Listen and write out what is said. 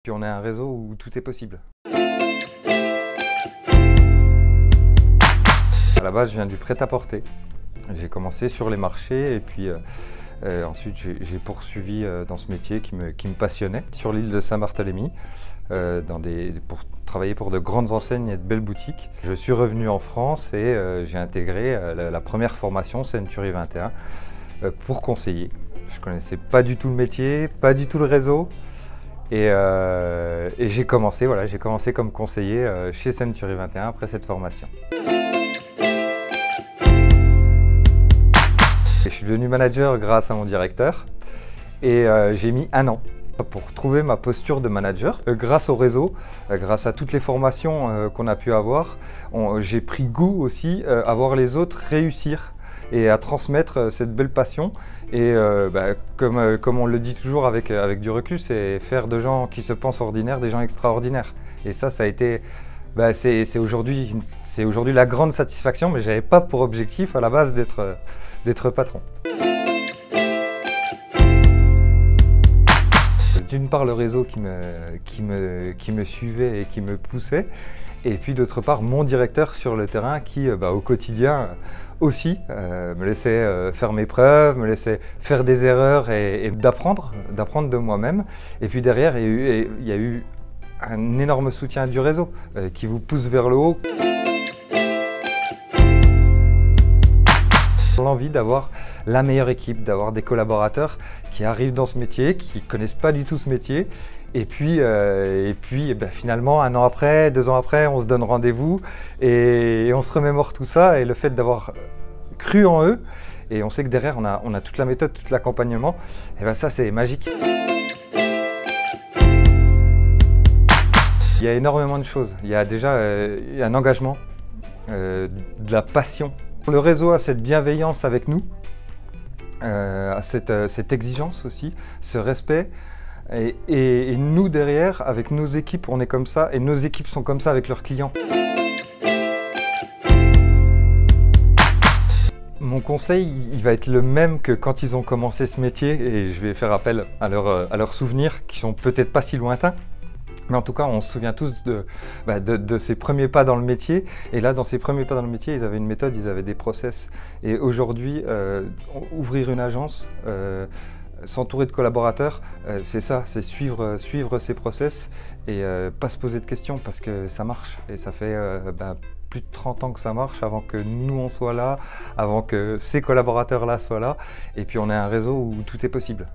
Puis on est un réseau où tout est possible. À la base, je viens du prêt-à-porter. J'ai commencé sur les marchés et puis ensuite j'ai poursuivi dans ce métier qui me passionnait sur l'île de Saint-Barthélemy pour travailler pour de grandes enseignes et de belles boutiques. Je suis revenu en France et j'ai intégré la première formation Century 21 pour conseiller. Je ne connaissais pas du tout le métier, pas du tout le réseau. Et j'ai commencé comme conseiller chez Century 21 après cette formation. Je suis devenu manager grâce à mon directeur et j'ai mis 1 an pour trouver ma posture de manager. Grâce au réseau, grâce à toutes les formations qu'on a pu avoir, j'ai pris goût aussi à voir les autres réussir et à transmettre cette belle passion. Et comme on le dit toujours avec du recul, c'est faire de gens qui se pensent ordinaires des gens extraordinaires. Et ça a été, c'est aujourd'hui la grande satisfaction, mais je n'avais pas pour objectif à la base d'être patron. D'une part le réseau qui me suivait et qui me poussait, et puis d'autre part mon directeur sur le terrain qui au quotidien aussi me laissait faire mes preuves, me laissait faire des erreurs et d'apprendre de moi-même. Et puis derrière il y a eu un énorme soutien du réseau qui vous pousse vers le haut. L'envie d'avoir la meilleure équipe, d'avoir des collaborateurs qui arrivent dans ce métier, qui ne connaissent pas du tout ce métier. Et puis finalement, 1 an après, 2 ans après, on se donne rendez-vous et on se remémore tout ça. Et le fait d'avoir cru en eux, et on sait que derrière, on a toute la méthode, tout l'accompagnement, et ça c'est magique. Il y a énormément de choses. Il y a déjà un engagement, de la passion. Le réseau a cette bienveillance avec nous, a cette exigence aussi, ce respect. Et nous derrière, avec nos équipes, on est comme ça et nos équipes sont comme ça avec leurs clients. Mon conseil, il va être le même que quand ils ont commencé ce métier et je vais faire appel à leurs souvenirs qui sont peut-être pas si lointains. Mais en tout cas, on se souvient tous de ces premiers pas dans le métier. Et là, dans ces premiers pas dans le métier, ils avaient une méthode, ils avaient des process. Et aujourd'hui, ouvrir une agence, s'entourer de collaborateurs, c'est ça, c'est suivre ces process et pas se poser de questions parce que ça marche. Et ça fait plus de 30 ans que ça marche avant que nous on soit là, avant que ces collaborateurs-là soient là. Et puis on est un réseau où tout est possible.